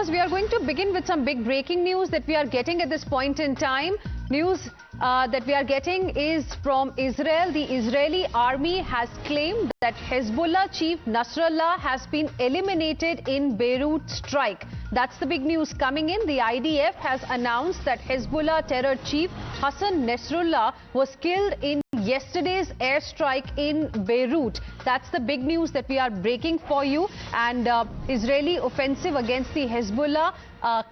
viewers, we are going to begin with some big breaking news that we are getting at this point in time. News that we are getting is from Israel. The Israeli army has claimed that Hezbollah chief Nasrallah has been eliminated in Beirut strike. That's the big news coming in. The IDF has announced that Hezbollah terror chief Hassan Nasrallah was killed in yesterday's airstrike in Beirut. That's the big news that we are breaking for you. And Israeli offensive against the Hezbollah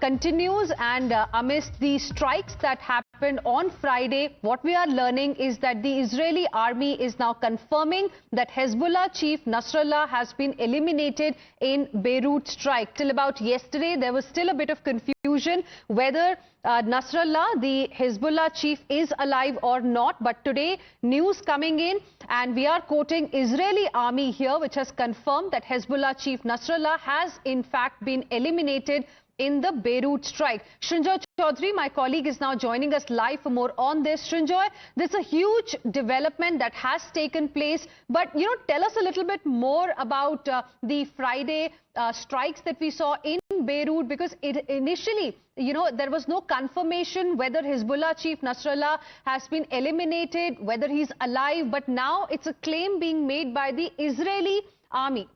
continues, and amidst the strikes that happened on Friday, what we are learning is that the Israeli army is now confirming that Hezbollah chief Nasrallah has been eliminated in Beirut strike. Till about yesterday, there was still a bit of confusion whether Nasrallah, the Hezbollah chief, is alive or not. But today, news coming in, and we are quoting Israeli army here, which has confirmed that Hezbollah chief Nasrallah has in fact been eliminated in the Beirut strike. Srinjoy Chaudhary, my colleague, is now joining us live for more on this. Srinjoy, this is a huge development that has taken place. But, tell us a little bit more about the Friday strikes that we saw in Beirut, because initially, there was no confirmation whether Hezbollah chief Nasrallah has been eliminated, whether he's alive. But now it's a claim being made by the Israeli army.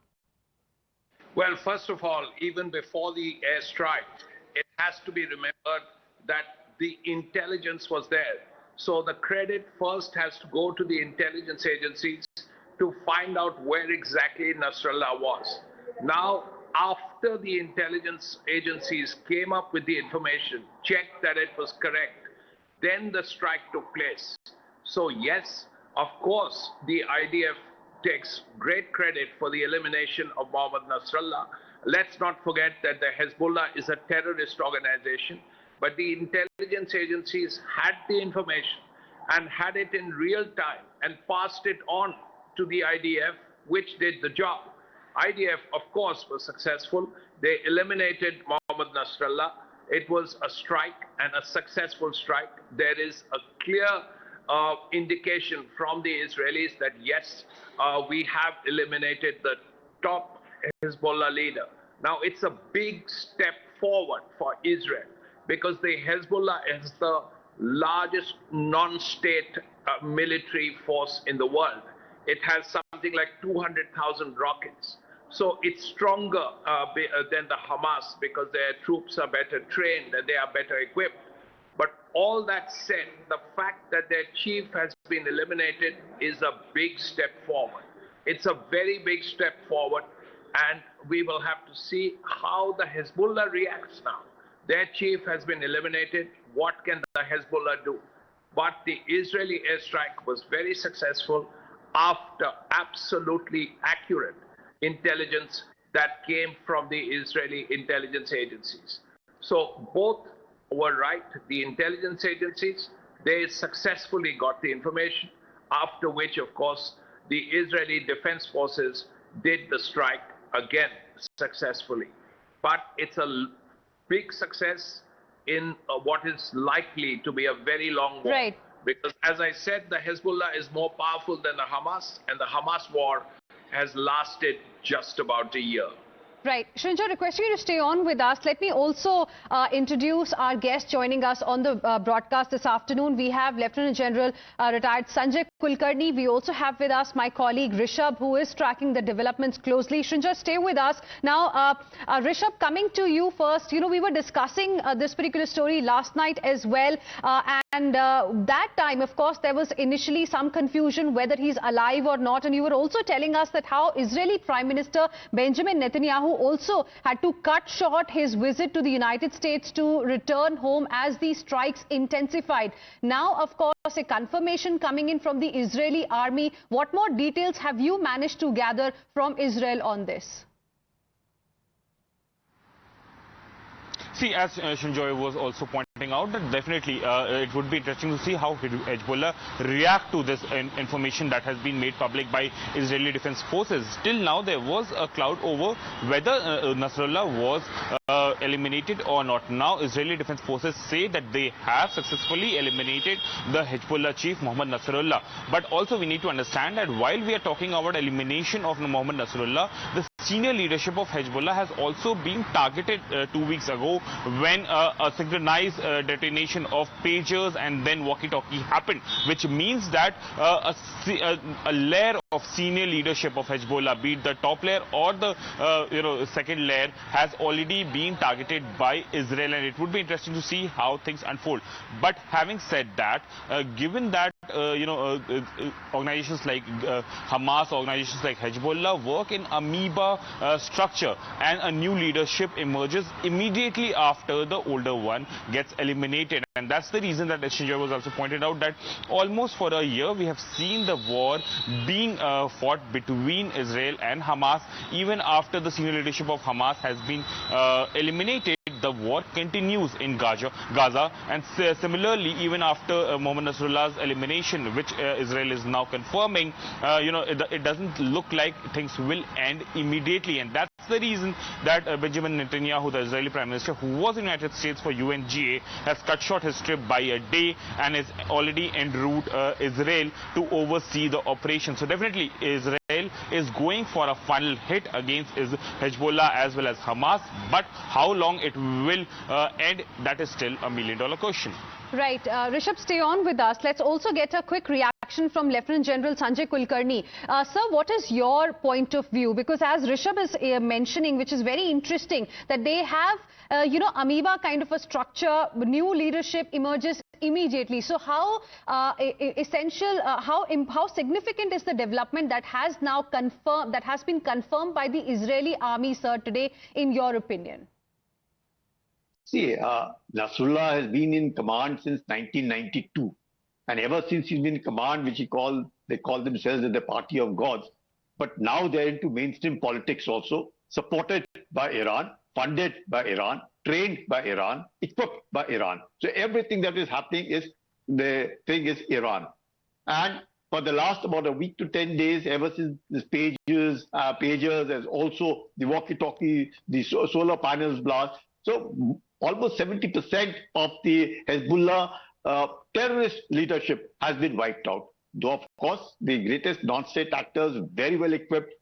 Well, first of all, even before the airstrike, it has to be remembered that the intelligence was there. So the credit first has to go to the intelligence agencies to find out where exactly Nasrallah was. Now, after the intelligence agencies came up with the information, checked that it was correct, then the strike took place. So yes, of course, the IDF takes great credit for the elimination of Mohammed Nasrallah. Let's not forget that the Hezbollah is a terrorist organization, but the intelligence agencies had the information and had it in real time and passed it on to the IDF, which did the job. IDF, of course, was successful. They eliminated Mohammed Nasrallah. It was a strike, and a successful strike. There is a clear indication from the Israelis that yes, we have eliminated the top Hezbollah leader. Now, it's a big step forward for Israel, because the Hezbollah is the largest non-state military force in the world. It has something like 200,000 rockets. So it's stronger than the Hamas, because their troops are better trained and they are better equipped. But all that said, the fact that their chief has been eliminated is a big step forward. It's a very big step forward, and we will have to see how the Hezbollah reacts now. Their chief has been eliminated. What can the Hezbollah do? But the Israeli airstrike was very successful after absolutely accurate intelligence that came from the Israeli intelligence agencies. So both were right. The intelligence agencies, they successfully got the information, after which, of course, the Israeli defense forces did the strike again successfully. But it's a big success in what is likely to be a very long war. Right. Because, as I said, the Hezbollah is more powerful than the Hamas, and the Hamas war has lasted just about a year. Right. Srinjoy, requesting you to stay on with us. Let me also introduce our guest joining us on the broadcast this afternoon. We have Lieutenant General retired Sanjay Kulkarni. We also have with us my colleague Rishabh, who is tracking the developments closely. Srinjoy, stay with us. Now, Rishabh, coming to you first. We were discussing this particular story last night as well. And that time, of course, there was initially some confusion whether he's alive or not. And you were also telling us that how Israeli Prime Minister Benjamin Netanyahu also had to cut short his visit to the United States to return home as the strikes intensified. Now, of course, a confirmation coming in from the Israeli army. What more details have you managed to gather from Israel on this? See, as Srinjoy was also pointing out, that definitely it would be interesting to see how Hezbollah react to this information that has been made public by Israeli Defense Forces. Till now, there was a cloud over whether Nasrallah was eliminated or not. Now, Israeli Defense Forces say that they have successfully eliminated the Hezbollah chief, Mohammed Nasrallah. But also, we need to understand that while we are talking about elimination of Mohammed Nasrallah, the senior leadership of Hezbollah has also been targeted 2 weeks ago when a synchronized detonation of pagers and then walkie-talkie happened, which means that a layer of senior leadership of Hezbollah, be it the top layer or the second layer, has already been targeted by Israel, and it would be interesting to see how things unfold. But having said that, given that organizations like Hamas, organizations like Hezbollah work in amoeba structure, and a new leadership emerges immediately after the older one gets eliminated. And that's the reason that Shinjoy was also pointed out that almost for a year we have seen the war being fought between Israel and Hamas. Even after the senior leadership of Hamas has been eliminated, the war continues in Gaza, and similarly, even after Mohammed Nasrallah's elimination, which Israel is now confirming, it doesn't look like things will end immediately, and that's the reason that Benjamin Netanyahu, the Israeli Prime Minister, who was in the United States for UNGA, has cut short his trip by a day and is already en route Israel to oversee the operation. So definitely Israel is going for a final hit against Hezbollah as well as Hamas, but how long it will end, that is still a million-dollar question. Right. Rishabh, stay on with us. Let's also get a quick reaction from Lieutenant General Sanjay Kulkarni. Sir, what is your point of view? Because as Rishabh is mentioning, which is very interesting, that they have, amoeba kind of a structure, new leadership emerges immediately. So how how significant is the development that has now confirmed, that has been confirmed by the Israeli army, sir, today, in your opinion? See, Nasrallah has been in command since 1992. And ever since he's been in command, which they call themselves the party of gods. But now they're into mainstream politics also, supported by Iran, funded by Iran, trained by Iran, equipped by Iran. So everything that is happening is, the thing is Iran. And for the last about a week to 10 days, ever since these pagers, as also the walkie-talkie, the solar panels blast, so almost 70% of the Hezbollah terrorist leadership has been wiped out. Though, of course, the greatest non-state actors, very well equipped,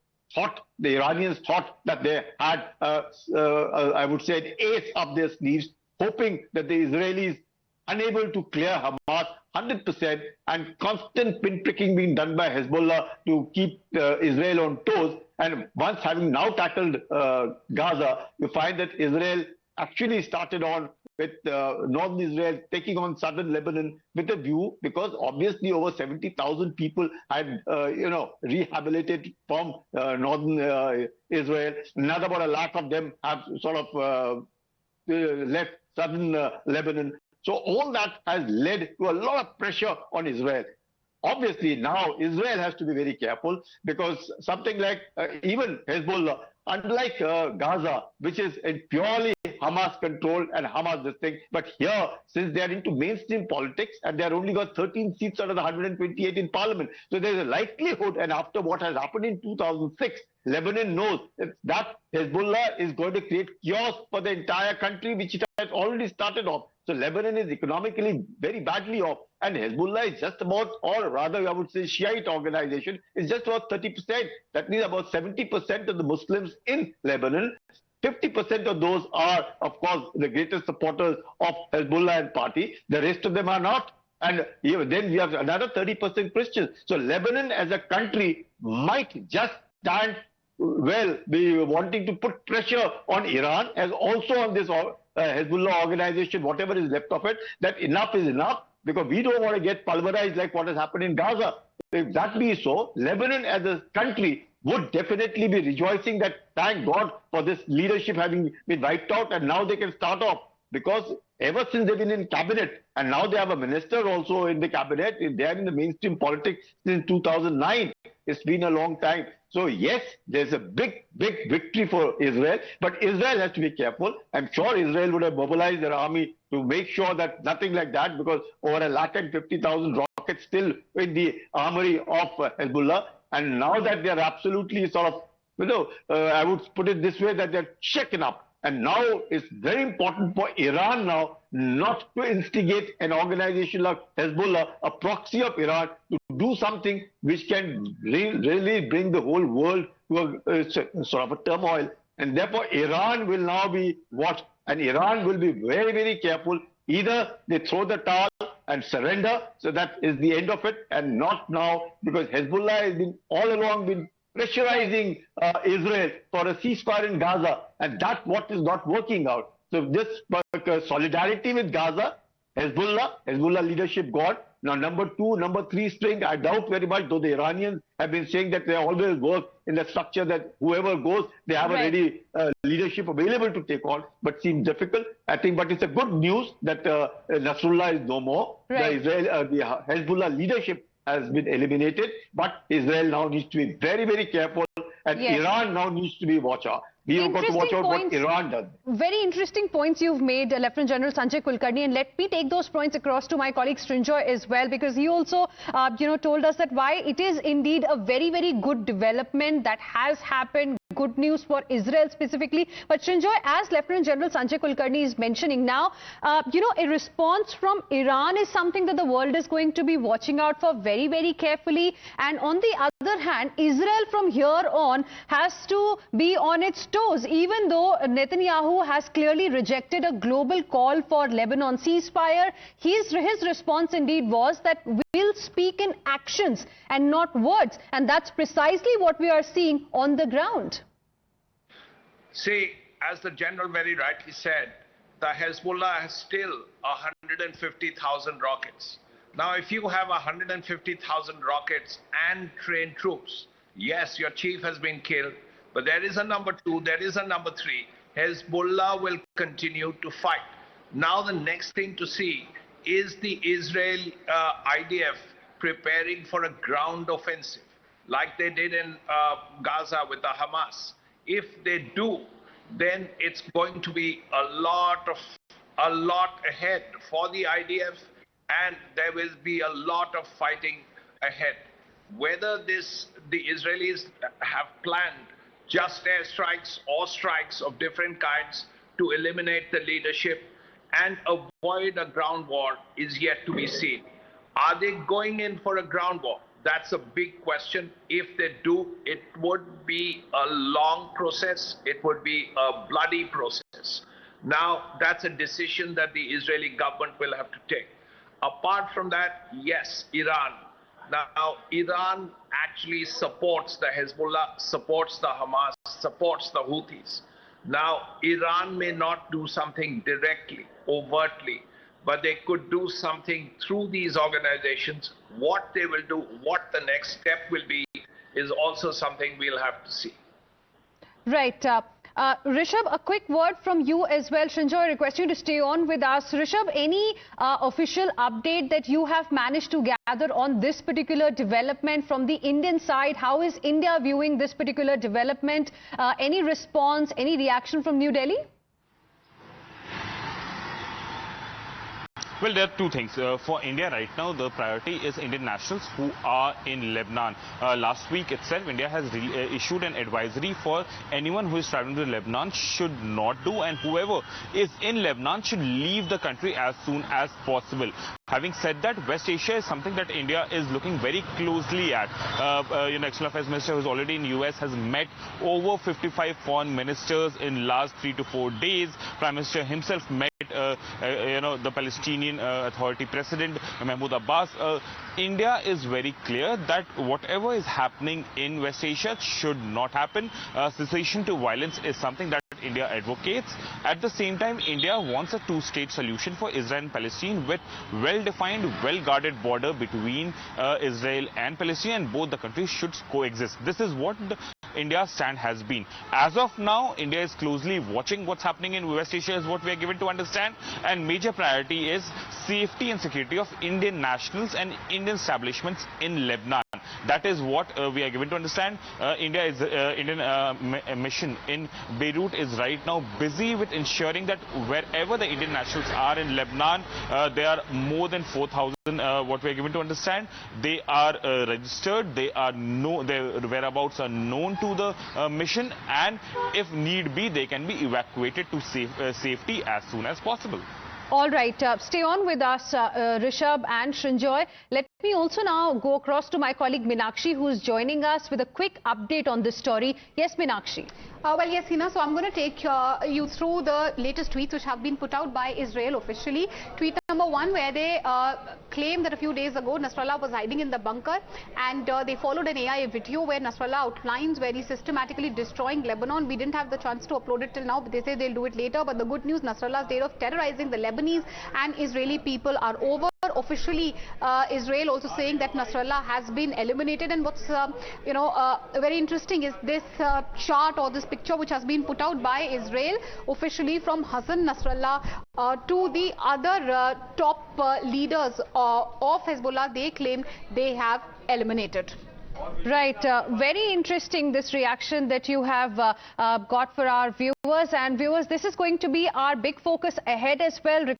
the Iranians thought that they had, I would say, an ace up their sleeves, hoping that the Israelis, unable to clear Hamas 100%, and constant pinpricking being done by Hezbollah to keep Israel on toes. And once having now tackled Gaza, you find that Israel actually started on with northern Israel taking on southern Lebanon with a view, because obviously over 70,000 people had rehabilitated from northern Israel. Another about 1 lakh of them have sort of left southern Lebanon. So all that has led to a lot of pressure on Israel. Obviously now Israel has to be very careful, because something like even Hezbollah, unlike Gaza, which is purely Hamas controlled and Hamas this thing, but here, since they are into mainstream politics and they are only got 13 seats out of the 128 in parliament, so there is a likelihood, and after what has happened in 2006, Lebanon knows that Hezbollah is going to create chaos for the entire country, which it has already started off. So Lebanon is economically very badly off, and Hezbollah is just about, or rather I would say Shiite organization, is just about 30%. That means about 70% of the Muslims in Lebanon. 50% of those are, of course, the greatest supporters of Hezbollah and party. The rest of them are not. And then we have another 30% Christians. So Lebanon as a country might just stand, well, be wanting to put pressure on Iran, as also on this Hezbollah organization, whatever is left of it, that enough is enough, because we don't want to get pulverized like what has happened in Gaza. If that be so, Lebanon as a country would definitely be rejoicing that thank God for this leadership having been wiped out, and now they can start off. Because ever since they've been in cabinet, and now they have a minister also in the cabinet, they are in the mainstream politics since 2009. It's been a long time. So yes, there's a big victory for Israel, but Israel has to be careful. I'm sure Israel would have mobilized their army to make sure that nothing like that, because over 150,000 rockets still in the armory of Hezbollah. And now that they're absolutely sort of, I would put it this way, that they're shaken up. And now it's very important for Iran now not to instigate an organization like Hezbollah, a proxy of Iran, to do something which can really bring the whole world sort of a turmoil. And therefore, Iran will now be watched, and Iran will be very, very careful. Either they throw the towel and surrender, so that is the end of it, and not now, because Hezbollah has been all along been pressurizing Israel for a ceasefire in Gaza, and that's what is not working out. So this solidarity with Gaza, Hezbollah leadership gone. Now number 2, number 3 string, I doubt very much, though the Iranians have been saying that they always work in the structure that whoever goes, they have already leadership available to take on, but seems difficult, I think. But it's a good news that Nasrallah is no more. Right. The Hezbollah leadership has been eliminated, but Israel now needs to be very, very careful, and Iran now needs to be watch out. We have got to watch out what Iran does. Very interesting points you've made, Lieutenant General Sanjay Kulkarni, and let me take those points across to my colleague Srinjoy as well, because he also, told us that why it is indeed a very, very good development that has happened. Good news for Israel specifically. But Srinjoy, as Lieutenant General Sanjay Kulkarni is mentioning now, a response from Iran is something that the world is going to be watching out for very, very carefully. And on the other hand, Israel from here on has to be on its toes, even though Netanyahu has clearly rejected a global call for Lebanon ceasefire. His response indeed was that we'll speak in actions and not words. And that's precisely what we are seeing on the ground. See, as the general very rightly said, the Hezbollah has still 150,000 rockets. Now, if you have 150,000 rockets and trained troops, yes, your chief has been killed, but there is a number 2, there is a number 3. Hezbollah will continue to fight. Now, the next thing to see is the Israel IDF preparing for a ground offensive, like they did in Gaza with the Hamas. If they do, then it's going to be a lot ahead for the IDF, and there will be a lot of fighting ahead. Whether the Israelis have planned just airstrikes or strikes of different kinds to eliminate the leadership and avoid a ground war is yet to be seen. Are they going in for a ground war? That's a big question. If they do, it would be a long process. It would be a bloody process. Now, that's a decision that the Israeli government will have to take. Apart from that, yes, Iran. Now, Iran actually supports the Hezbollah, supports the Hamas, supports the Houthis. Now, Iran may not do something directly, overtly, but they could do something through these organizations. What they will do, what the next step will be, is also something we'll have to see. Right. Rishabh, a quick word from you as well. Srinjoy, I request you to stay on with us. Rishabh, any official update that you have managed to gather on this particular development from the Indian side? How is India viewing this particular development? Any response, any reaction from New Delhi? Well, there are two things. For India right now, the priority is Indian nationals who are in Lebanon. Last week itself, India has issued an advisory for anyone who is traveling to Lebanon should not do, and whoever is in Lebanon should leave the country as soon as possible. Having said that, West Asia is something that India is looking very closely at. External Affairs Minister, who is already in US, has met over 55 foreign ministers in last 3 to 4 days. Prime Minister himself met the Palestinian Authority President Mahmoud Abbas. India is very clear that whatever is happening in West Asia should not happen. Cessation to violence is something that India advocates. At the same time, India wants a two-state solution for Israel and Palestine with well-defined, well-guarded border between Israel and Palestine, and both the countries should coexist. This is what India's stand has been. As of now, India is closely watching what's happening in West Asia, is what we are given to understand, and major priority is safety and security of Indian nationals and Indian establishments in Lebanon. That is what we are given to understand. Indian mission in Beirut is right now busy with ensuring that wherever the Indian nationals are in Lebanon, there are more than 4,000, what we are given to understand. They are registered, their whereabouts are known to the mission, and if need be, they can be evacuated to safety as soon as possible. All right, stay on with us, Rishabh and Srinjoy. Let me also now go across to my colleague Meenakshi, who is joining us with a quick update on this story. Yes, Meenakshi. Well, yes, Hina, so I'm going to take you through the latest tweets which have been put out by Israel officially. Tweet number one, where they claim that a few days ago Nasrallah was hiding in the bunker, and they followed an AI video where Nasrallah outlines where he's systematically destroying Lebanon. We didn't have the chance to upload it till now, but they say they'll do it later. But the good news, Nasrallah's day of terrorizing the Lebanese and Israeli people are over. Officially, Israel also saying that Nasrallah has been eliminated. And what's very interesting is this chart or this picture which has been put out by Israel officially from Hassan Nasrallah to the other top leaders of Hezbollah. They claim they have eliminated. Right. Very interesting, this reaction that you have got for our viewers. And viewers, this is going to be our big focus ahead as well.